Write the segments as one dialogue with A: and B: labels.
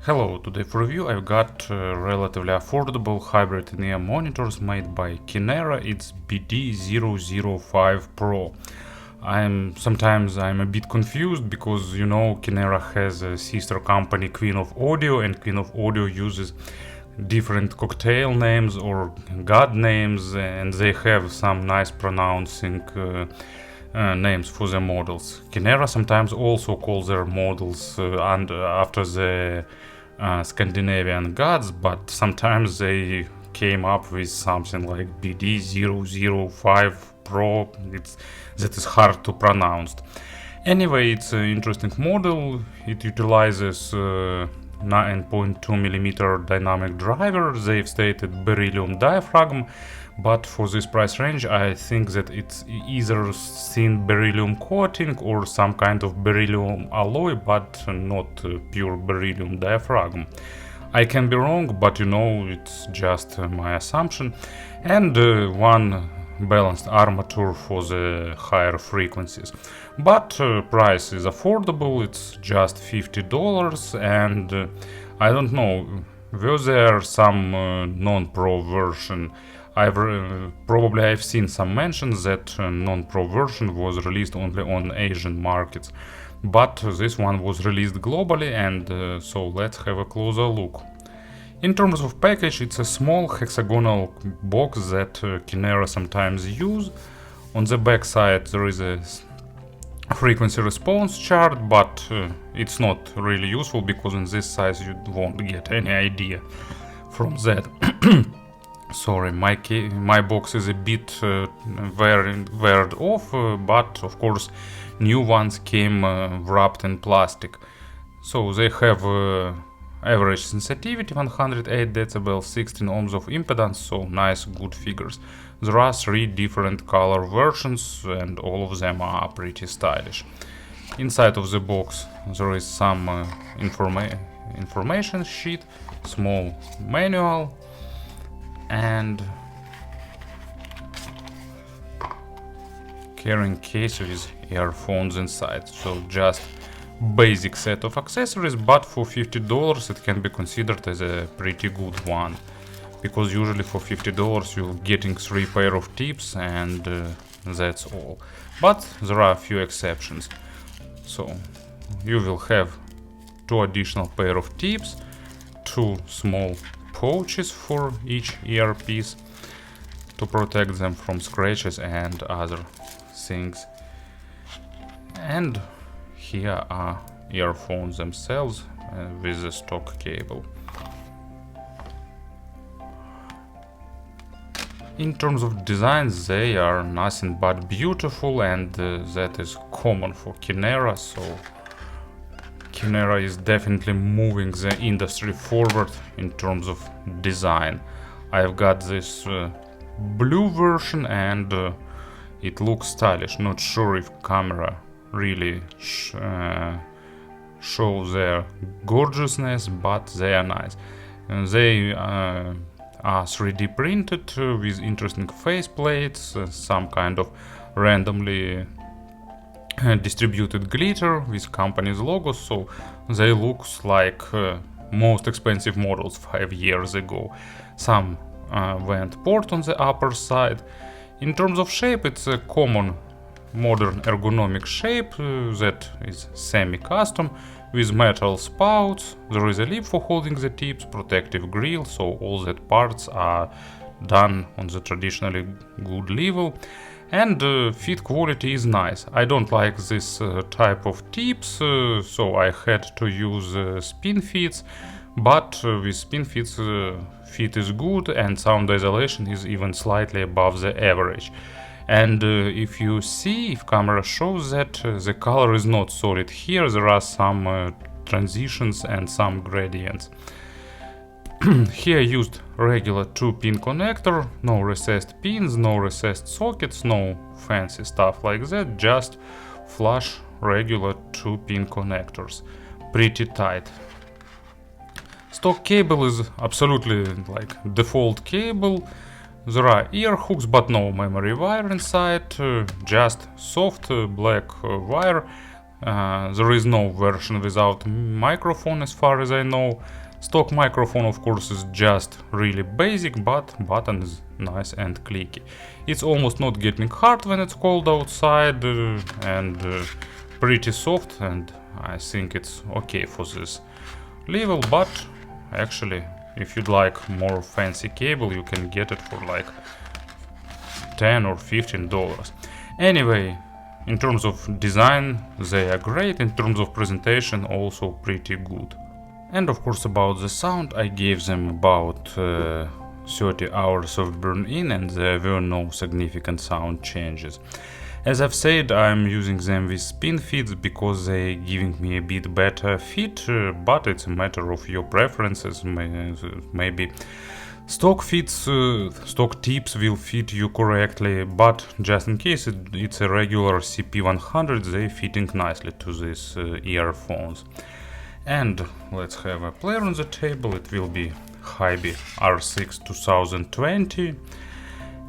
A: Hello, today for review I've got relatively affordable hybrid in-ear monitors made by Kinera. It's BD005 Pro. Sometimes I'm a bit confused because Kinera has a sister company Queen of Audio, and Queen of Audio uses different cocktail names or god names, and they have some nice pronouncing names for the models. Kinera sometimes also calls their models after the Scandinavian gods, but sometimes they came up with something like BD005 Pro. That is hard to pronounce. Anyway, it's an interesting model. It utilizes 9.2mm dynamic driver. They've stated beryllium diaphragm, but for this price range I think that it's either thin beryllium coating or some kind of beryllium alloy, but not pure beryllium diaphragm. I can be wrong, but it's just my assumption. And one balanced armature for the higher frequencies. But price is affordable, it's just $50, and I don't know, were there some non-pro version? I've seen some mentions that non-pro version was released only on Asian markets, but this one was released globally, and so let's have a closer look. In terms of package, it's a small hexagonal box that Kinera sometimes use. On the back side there is a frequency response chart, but it's not really useful because in this size you won't get any idea from that. Sorry, my box is a bit weared off, but of course new ones came wrapped in plastic. So they have average sensitivity 108 dB, 16 ohms of impedance, so nice, good figures. There are 3 different color versions and all of them are pretty stylish. Inside of the box there is some information sheet, small manual, and carrying case with earphones inside. So just basic set of accessories, but for $50 it can be considered as a pretty good one, because usually for $50 you're getting 3 pair of tips and that's all. But there are a few exceptions. So you will have 2 additional pair of tips, 2 small pouches for each earpiece to protect them from scratches and other things. And here are earphones themselves with the stock cable. In terms of designs, they are nothing but beautiful, and that is common for Kinera, so Kinera is definitely moving the industry forward in terms of design. I've got this blue version and it looks stylish. Not sure if camera really show their gorgeousness, but they are nice. They are 3D printed with interesting faceplates, some kind of randomly distributed glitter with company's logo, so they look like most expensive models 5 years ago. Some went port on the upper side. In terms of shape, it's a common modern ergonomic shape that is semi-custom with metal spouts. There is a lip for holding the tips, protective grill, so all that parts are done on the traditionally good level. And fit quality is nice. I don't like this type of tips, so I had to use spin fits, but with spin fits fit is good and sound isolation is even slightly above the average. And if camera shows that the color is not solid here, there are some transitions and some gradients. Here I used regular 2-pin connector, no recessed pins, no recessed sockets, no fancy stuff like that, just flush regular 2-pin connectors, pretty tight. Stock cable is absolutely like default cable. There are ear hooks, but no memory wire inside, just soft black wire There is no version without microphone as far as I know. Stock microphone of course is just really basic, but button is nice and clicky. It's almost not getting hard when it's cold outside, and pretty soft, and I think it's okay for this level. But actually, if you'd like more fancy cable, you can get it for like $10 or $15. Anyway, in terms of design, they are great. In terms of presentation, also pretty good. And of course, about the sound, I gave them about 30 hours of burn-in, and there were no significant sound changes. As I've said, I'm using them with spin feeds because they're giving me a bit better fit, but it's a matter of your preferences. Maybe stock fits, stock tips will fit you correctly, but just in case it's a regular CP100, they're fitting nicely to these earphones. And let's have a player on the table. It will be Hiromi R6 2020,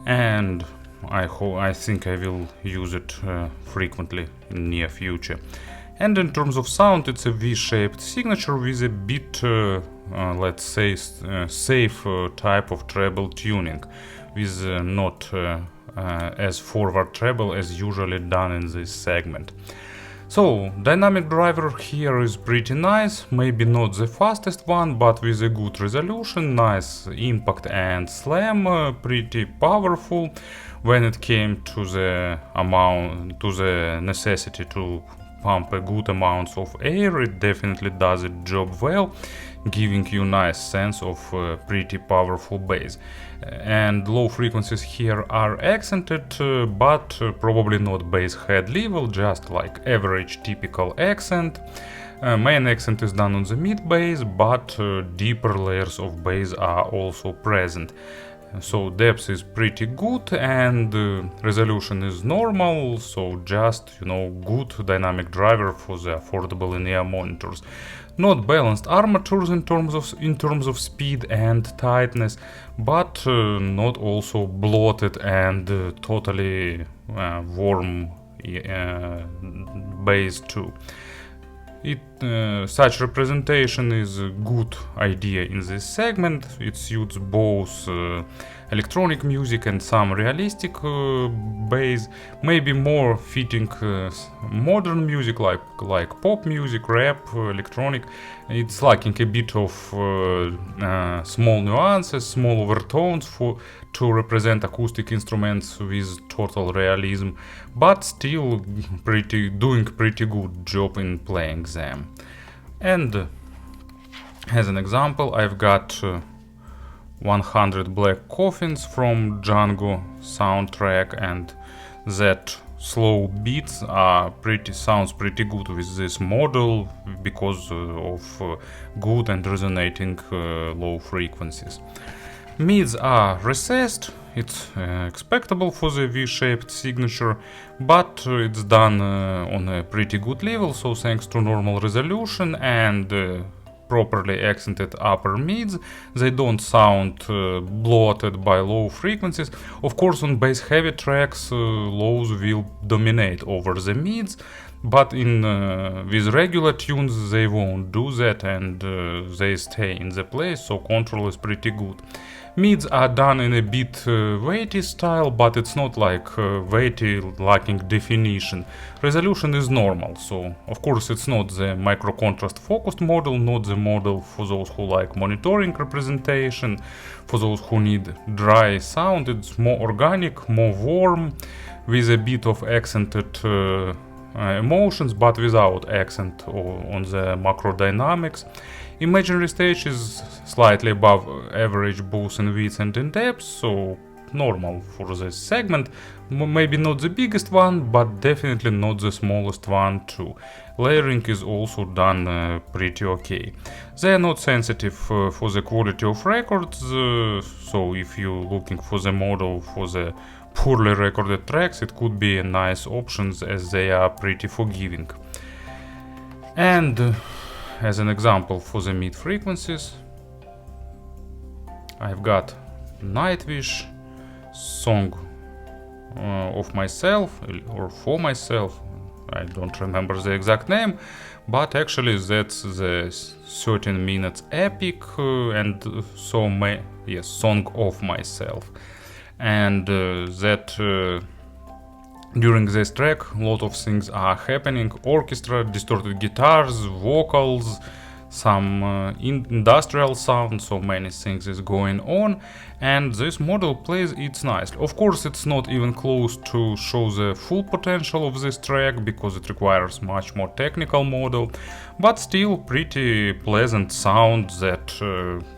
A: and I think I will use it frequently in near future. And in terms of sound, it's a V-shaped signature with a bit, let's say, safe type of treble tuning, with not as forward treble as usually done in this segment. So, dynamic driver here is pretty nice, maybe not the fastest one, but with a good resolution, nice impact and slam, pretty powerful. When it came to the necessity to pump a good amounts of air, it definitely does its job well, giving you nice sense of pretty powerful bass. And low frequencies here are accented, but probably not bass head level, just like average typical accent. Main accent is done on the mid bass, but deeper layers of bass are also present. So depth is pretty good, and resolution is normal, so just, good dynamic driver for the affordable in-ear monitors. Not balanced armatures in terms of speed and tightness, but not also bloated and totally warm bass too. Such representation is a good idea in this segment. It suits both electronic music and some realistic bass, maybe more fitting modern music like pop music, rap, electronic. It's lacking a bit of small nuances, small overtones to represent acoustic instruments with total realism, but still doing pretty good job in playing them. And as an example, I've got 100 Black Coffins from Django soundtrack, and that slow beats sounds pretty good with this model because of good and resonating low frequencies. Mids are recessed. It's expectable for the V-shaped signature, but it's done on a pretty good level, so thanks to normal resolution and properly accented upper mids, they don't sound bloated by low frequencies. Of course, on bass heavy tracks, lows will dominate over the mids, but with regular tunes they won't do that, and they stay in the place, so control is pretty good. Mids are done in a bit weighty style, but it's not like weighty lacking definition. Resolution is normal, so of course it's not the micro contrast focused model, not the model for those who like monitoring representation, for those who need dry sound. It's more organic, more warm, with a bit of accented emotions, but without accent on the macro dynamics. Imaginary stage is slightly above average both in width and in depth, so normal for this segment. Maybe not the biggest one, but definitely not the smallest one too. Layering is also done pretty okay. They are not sensitive for the quality of records, so if you're looking for the model for the poorly recorded tracks, it could be a nice option as they are pretty forgiving. And as an example for the mid frequencies, I've got Nightwish, song of myself or for myself, I don't remember the exact name, but actually that's the 13 minutes epic and song of myself. And during this track a lot of things are happening: orchestra, distorted guitars, vocals, some industrial sound, so many things is going on, and this model plays it nicely. Of course, it's not even close to show the full potential of this track because it requires much more technical model, but still pretty pleasant sound that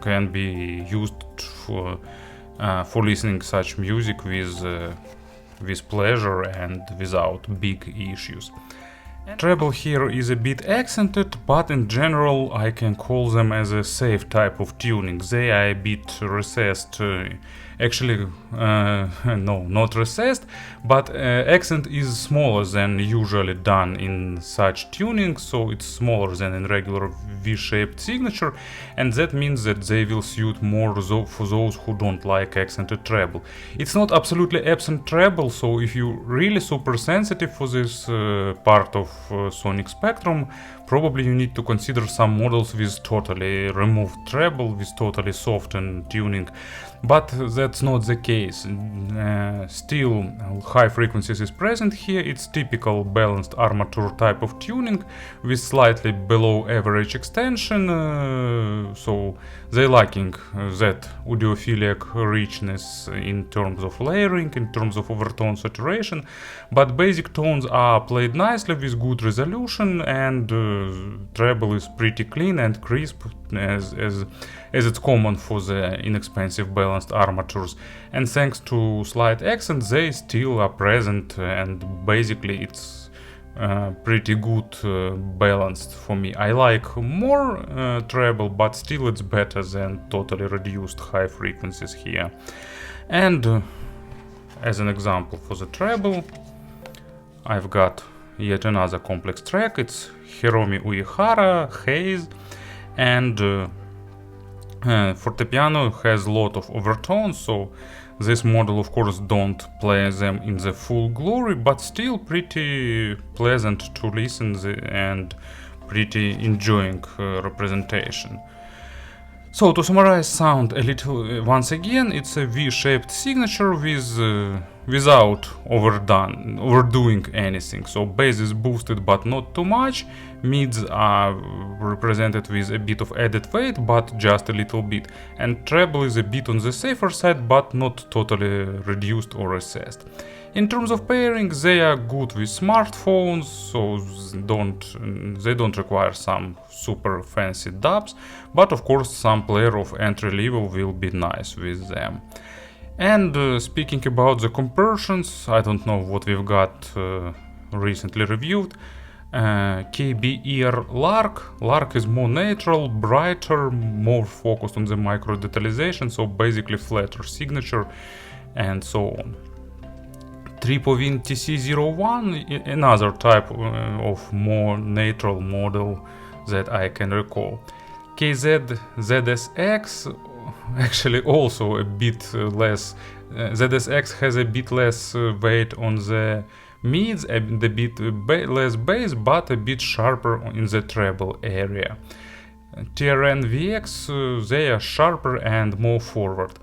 A: can be used for listening such music with pleasure and without big issues. Treble here is a bit accented, but in general I can call them as a safe type of tuning. They are a bit recessed, actually no, not recessed, but accent is smaller than usually done in such tuning, so it's smaller than in regular V-shaped signature, and that means that they will suit more for those who don't like accented treble. It's not absolutely absent treble, so if you're really super sensitive for this part of sonic spectrum, probably you need to consider some models with totally removed treble, with totally softened tuning, but that's not the case. Still, high frequencies is present here. It's typical balanced armature type of tuning with slightly below average extension, so they lacking that audiophilic richness in terms of layering, in terms of overtone saturation, but basic tones are played nicely with good resolution, and treble is pretty clean and crisp as it's common for the inexpensive balanced armatures, and thanks to slight accents they still are present, and basically it's pretty good balanced for me. I like more treble, but still it's better than totally reduced high frequencies here. And as an example for the treble, I've got yet another complex track. It's Hiromi Uehara, Haze, and fortepiano has a lot of overtones, so this model of course don't play them in the full glory, but still pretty pleasant to listen and pretty enjoying representation. So to summarize sound a little once again, it's a V-shaped signature with without overdoing anything. So bass is boosted but not too much, mids are represented with a bit of added weight but just a little bit, and treble is a bit on the safer side but not totally reduced or recessed. In terms of pairing, they are good with smartphones, so they don't require some super fancy dubs, but of course some player of entry level will be nice with them. And speaking about the conversions, I don't know what we've got recently reviewed. KBER Lark is more natural, brighter, more focused on the micro detalization, so basically flatter signature and so on. Tripovin TC01, another type of more natural model that I can recall. KZ ZSX, actually also a bit less, ZSX has a bit less weight on the mids, and a bit less bass, but a bit sharper in the treble area. TRN VX, they are sharper and more forward.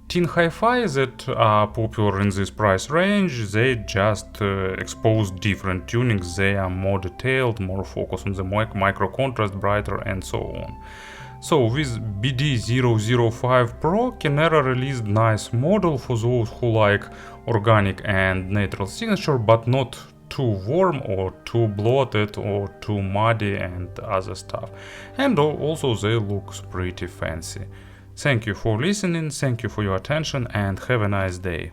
A: Teen Hi-Fi that are popular in this price range, they just expose different tunings, they are more detailed, more focused on the micro contrast, brighter and so on. So with BD005 Pro, Kinera released nice model for those who like organic and natural signature, but not too warm or too bloated or too muddy and other stuff. And also they look pretty fancy. Thank you for listening, thank you for your attention, and have a nice day.